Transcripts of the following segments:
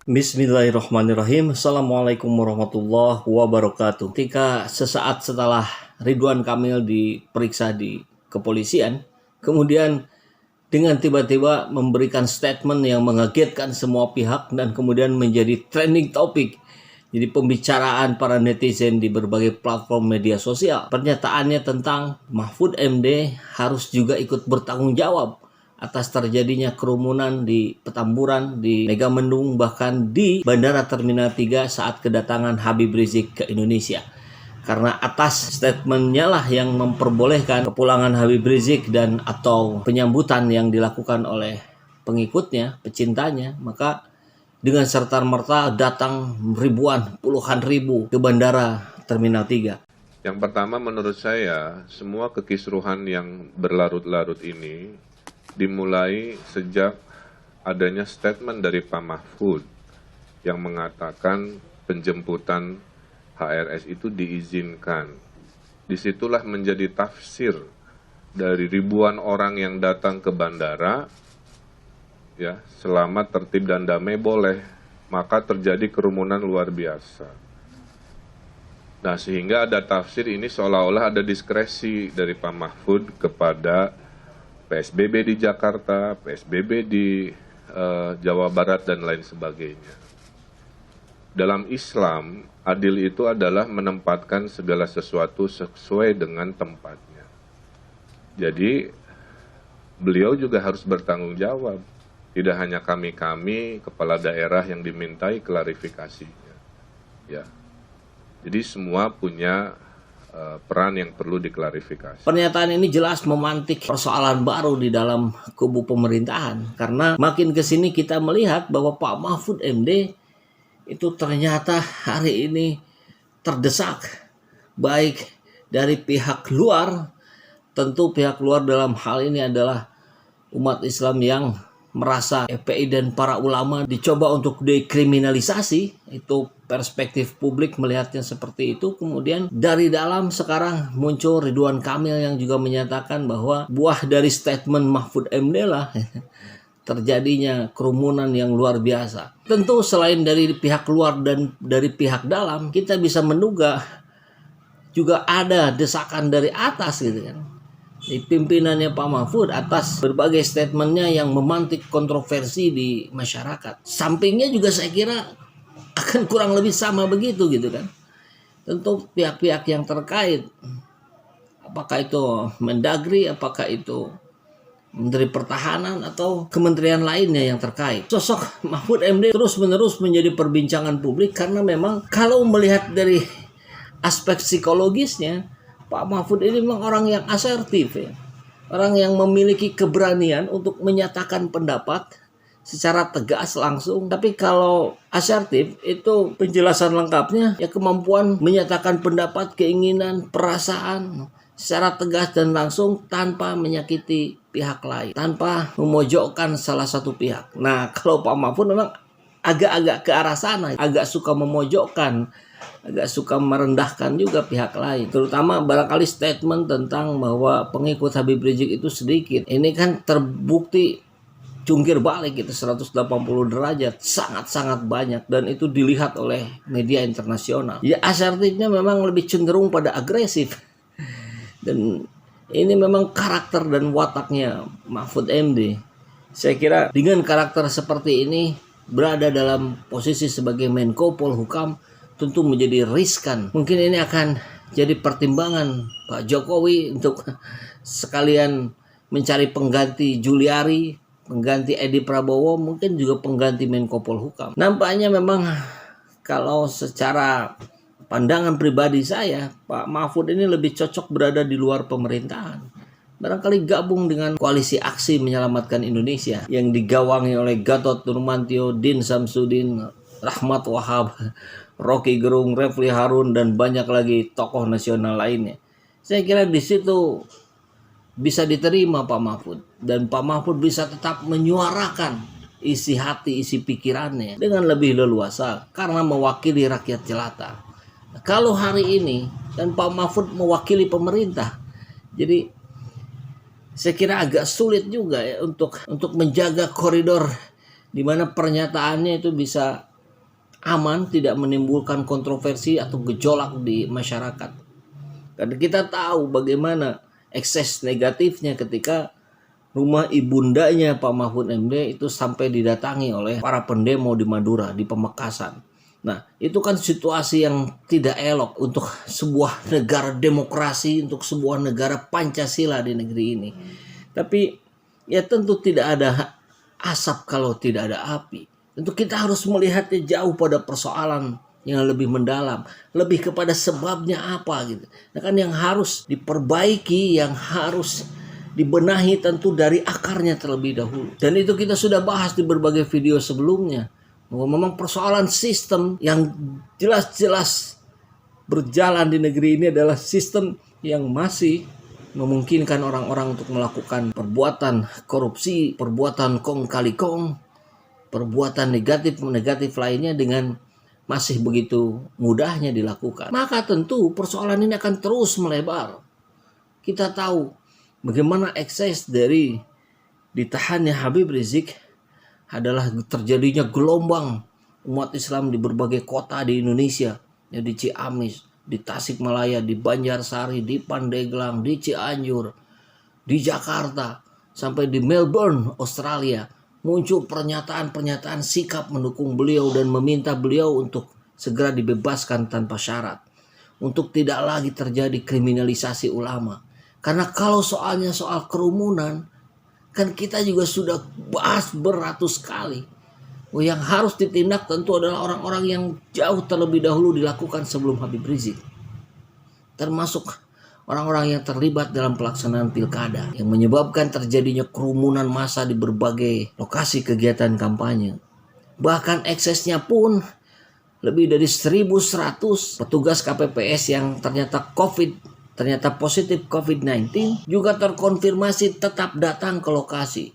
Bismillahirrahmanirrahim. Assalamualaikum warahmatullahi wabarakatuh. Ketika sesaat setelah Ridwan Kamil diperiksa di kepolisian, kemudian dengan tiba-tiba memberikan statement yang mengagetkan semua pihak dan kemudian menjadi trending topic, jadi pembicaraan para netizen di berbagai platform media sosial. Pernyataannya tentang Mahfud MD harus juga ikut bertanggung jawab atas terjadinya kerumunan di Petamburan, di Megamendung, bahkan di Bandara Terminal 3 saat kedatangan Habib Rizik ke Indonesia. Karena atas statementnya lah yang memperbolehkan kepulangan Habib Rizik dan atau penyambutan yang dilakukan oleh pengikutnya, pecintanya, maka dengan serta-merta datang ribuan, puluhan ribu ke Bandara Terminal 3. Yang pertama, menurut saya, semua kekisruhan yang berlarut-larut ini dimulai sejak adanya statement dari Pak Mahfud yang mengatakan penjemputan HRS itu diizinkan. Disitulah menjadi tafsir dari ribuan orang yang datang ke bandara, ya, selama tertib dan damai boleh, maka terjadi kerumunan luar biasa. Nah, sehingga ada tafsir ini seolah-olah ada diskresi dari Pak Mahfud kepada PSBB di Jakarta, PSBB di Jawa Barat, dan lain sebagainya. Dalam Islam, adil itu adalah menempatkan segala sesuatu sesuai dengan tempatnya. Jadi, beliau juga harus bertanggung jawab. Tidak hanya kami-kami, kepala daerah yang dimintai klarifikasinya. Ya. Jadi semua punya peran yang perlu diklarifikasi. Pernyataan ini jelas memantik persoalan baru di dalam kubu pemerintahan, karena makin kesini kita melihat bahwa Pak Mahfud MD itu ternyata hari ini terdesak, baik dari pihak luar, tentu pihak luar dalam hal ini adalah umat Islam yang merasa FPI dan para ulama dicoba untuk dekriminalisasi. Itu perspektif publik melihatnya seperti itu. Kemudian dari dalam sekarang muncul Ridwan Kamil yang juga menyatakan bahwa buah dari statement Mahfud MD lah terjadinya kerumunan yang luar biasa. Tentu selain dari pihak luar dan dari pihak dalam, kita bisa menduga juga ada desakan dari atas gitu kan, di pimpinannya Pak Mahfud atas berbagai statementnya yang memantik kontroversi di masyarakat. Sampingnya juga saya kira akan kurang lebih sama begitu gitu kan. Tentu pihak-pihak yang terkait, apakah itu Mendagri, apakah itu Menteri Pertahanan atau kementerian lainnya yang terkait. Sosok Mahfud MD terus-menerus menjadi perbincangan publik karena memang kalau melihat dari aspek psikologisnya, Pak Mahfud ini memang orang yang asertif ya. Orang yang memiliki keberanian untuk menyatakan pendapat secara tegas langsung. Tapi kalau asertif itu penjelasan lengkapnya ya kemampuan menyatakan pendapat, keinginan, perasaan secara tegas dan langsung tanpa menyakiti pihak lain, tanpa memojokkan salah satu pihak. Nah, kalau Pak Mahfud memang agak-agak ke arah sana, agak suka memojokkan, agak suka merendahkan juga pihak lain. Terutama barangkali statement tentang bahwa pengikut Habib Rizik itu sedikit. Ini kan terbukti jungkir balik itu 180 derajat, sangat-sangat banyak, dan itu dilihat oleh media internasional. Ya asertifnya memang lebih cenderung pada agresif. Dan ini memang karakter dan wataknya Mahfud MD. Saya kira dengan karakter seperti ini berada dalam posisi sebagai Menko Polhukam tentu menjadi riskan. Mungkin ini akan jadi pertimbangan Pak Jokowi untuk sekalian mencari pengganti Juliari, pengganti Edi Prabowo, mungkin juga pengganti Menko Polhukam. Nampaknya memang kalau secara pandangan pribadi saya, Pak Mahfud ini lebih cocok berada di luar pemerintahan. Barangkali gabung dengan koalisi aksi menyelamatkan Indonesia yang digawangi oleh Gatot Nurmantio, Din Samsudin, Rahmat Wahab, Rocky Gerung, Refli Harun, dan banyak lagi tokoh nasional lainnya. Saya kira di situ bisa diterima Pak Mahfud, dan Pak Mahfud bisa tetap menyuarakan isi hati, isi pikirannya dengan lebih leluasa karena mewakili rakyat jelata. Kalau hari ini dan Pak Mahfud mewakili pemerintah, jadi saya kira agak sulit juga ya untuk menjaga koridor di mana pernyataannya itu bisa aman, tidak menimbulkan kontroversi atau gejolak di masyarakat. Karena kita tahu bagaimana ekses negatifnya ketika rumah ibundanya Pak Mahfud MD itu sampai didatangi oleh para pendemo di Madura, di Pamekasan. Nah, itu kan situasi yang tidak elok untuk sebuah negara demokrasi, untuk sebuah negara Pancasila di negeri ini. Tapi ya tentu tidak ada asap kalau tidak ada api. Tentu kita harus melihatnya jauh pada persoalan yang lebih mendalam, lebih kepada sebabnya apa gitu. Nah, kan yang harus diperbaiki, yang harus dibenahi tentu dari akarnya terlebih dahulu. Dan itu kita sudah bahas di berbagai video sebelumnya, bahwa memang persoalan sistem yang jelas-jelas berjalan di negeri ini adalah sistem yang masih memungkinkan orang-orang untuk melakukan perbuatan korupsi, perbuatan kong kali kong, perbuatan negatif lainnya dengan masih begitu mudahnya dilakukan. Maka tentu persoalan ini akan terus melebar. Kita tahu bagaimana ekses dari ditahannya Habib Rizik adalah terjadinya gelombang umat Islam di berbagai kota di Indonesia, ya, di Ciamis, di Tasikmalaya, di Banjarsari, di Pandeglang, di Cianjur, di Jakarta, sampai di Melbourne, Australia. Muncul pernyataan-pernyataan sikap mendukung beliau dan meminta beliau untuk segera dibebaskan tanpa syarat, untuk tidak lagi terjadi kriminalisasi ulama. Karena kalau soalnya soal kerumunan, kan kita juga sudah bahas beratus kali. Yang harus ditindak tentu adalah orang-orang yang jauh terlebih dahulu dilakukan sebelum Habib Rizik, termasuk orang-orang yang terlibat dalam pelaksanaan pilkada yang menyebabkan terjadinya kerumunan massa di berbagai lokasi kegiatan kampanye. Bahkan eksesnya pun lebih dari 1.100 petugas KPPS yang ternyata positif COVID-19 juga terkonfirmasi tetap datang ke lokasi.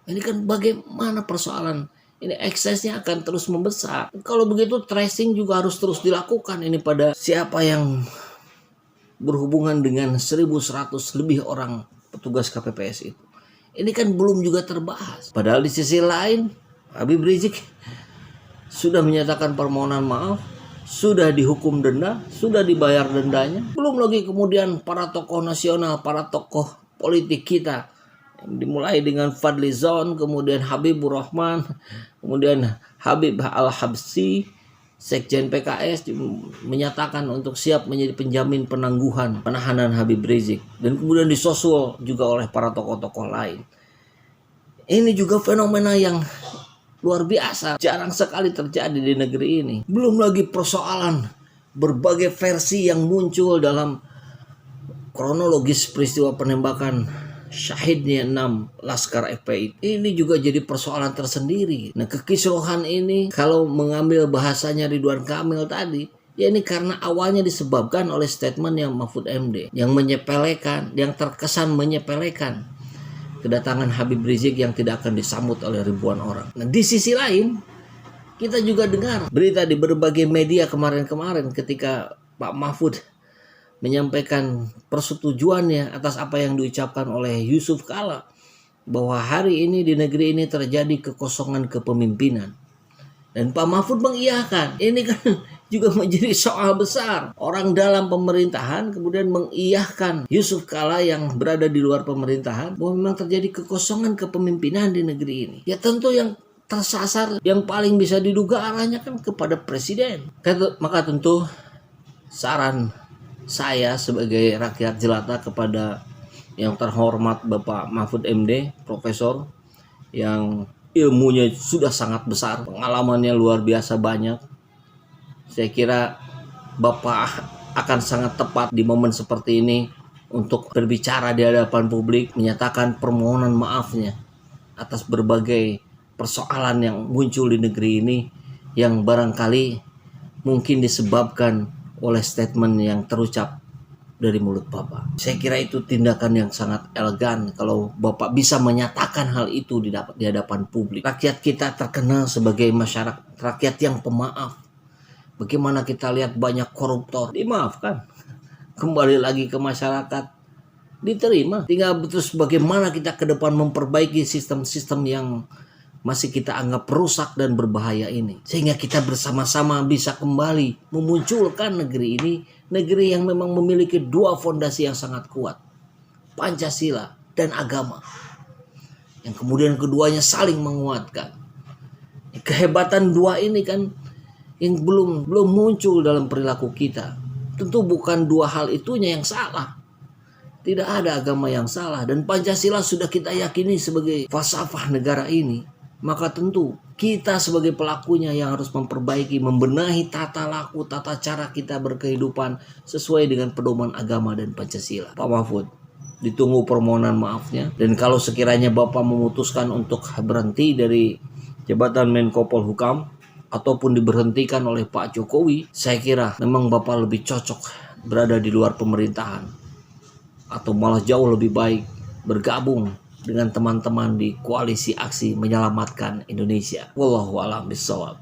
Ini kan bagaimana persoalan ini, eksesnya akan terus membesar. Kalau begitu tracing juga harus terus dilakukan ini pada siapa yang berhubungan dengan 1.100 lebih orang petugas KPPS itu. Ini kan belum juga terbahas. Padahal di sisi lain Habib Rizik sudah menyatakan permohonan maaf, sudah dihukum denda, sudah dibayar dendanya. Belum lagi kemudian para tokoh nasional, para tokoh politik kita, dimulai dengan Fadli Zon, kemudian Habibur Rahman, kemudian Habib Al-Habsyi, Sekjen PKS, menyatakan untuk siap menjadi penjamin penangguhan penahanan Habib Rizik. Dan kemudian disusul juga oleh para tokoh-tokoh lain. Ini juga fenomena yang luar biasa, jarang sekali terjadi di negeri ini. Belum lagi persoalan berbagai versi yang muncul dalam kronologis peristiwa penembakan syahidnya 6 Laskar FPI. Ini juga jadi persoalan tersendiri. Nah, kekisruhan ini kalau mengambil bahasanya Ridwan Kamil tadi, ya ini karena awalnya disebabkan oleh statement yang Mahfud MD yang menyepelekan, yang terkesan menyepelekan kedatangan Habib Rizik yang tidak akan disambut oleh ribuan orang. Nah, di sisi lain kita juga dengar berita di berbagai media kemarin-kemarin ketika Pak Mahfud menyampaikan persetujuannya atas apa yang diucapkan oleh Yusuf Kala, bahwa hari ini di negeri ini terjadi kekosongan kepemimpinan. Dan Pak Mahfud mengiyakan. Ini kan juga menjadi soal besar. Orang dalam pemerintahan kemudian mengiyakan Yusuf Kala yang berada di luar pemerintahan bahwa memang terjadi kekosongan kepemimpinan di negeri ini. Ya tentu yang tersasar, yang paling bisa diduga arahnya kan kepada presiden. Maka tentu saran saya sebagai rakyat jelata kepada yang terhormat Bapak Mahfud MD, Profesor, yang ilmunya sudah sangat besar, pengalamannya luar biasa banyak. Saya kira Bapak akan sangat tepat di momen seperti ini untuk berbicara di hadapan publik, menyatakan permohonan maafnya atas berbagai persoalan yang muncul di negeri ini yang barangkali mungkin disebabkan oleh statement yang terucap dari mulut Bapak. Saya kira itu tindakan yang sangat elegan kalau Bapak bisa menyatakan hal itu di hadapan publik. Rakyat kita terkenal sebagai masyarakat rakyat yang pemaaf. Bagaimana kita lihat banyak koruptor dimaafkan, kembali lagi ke masyarakat, diterima. Tinggal terus bagaimana kita ke depan memperbaiki sistem-sistem yang masih kita anggap rusak dan berbahaya ini. Sehingga kita bersama-sama bisa kembali memunculkan negeri ini, negeri yang memang memiliki dua fondasi yang sangat kuat, Pancasila dan agama. Yang kemudian keduanya saling menguatkan. Kehebatan dua ini kan yang belum muncul dalam perilaku kita. Tentu bukan dua hal itunya yang salah. Tidak ada agama yang salah, dan Pancasila sudah kita yakini sebagai falsafah negara ini. Maka tentu kita sebagai pelakunya yang harus memperbaiki, membenahi tata laku, tata cara kita berkehidupan sesuai dengan pedoman agama dan Pancasila. Pak Mahfud, ditunggu permohonan maafnya. Dan kalau sekiranya Bapak memutuskan untuk berhenti dari jabatan Menko Polhukam ataupun diberhentikan oleh Pak Jokowi, saya kira memang Bapak lebih cocok berada di luar pemerintahan, atau malah jauh lebih baik bergabung dengan teman-teman di koalisi aksi menyelamatkan Indonesia. Wallahu a'lam bishawab.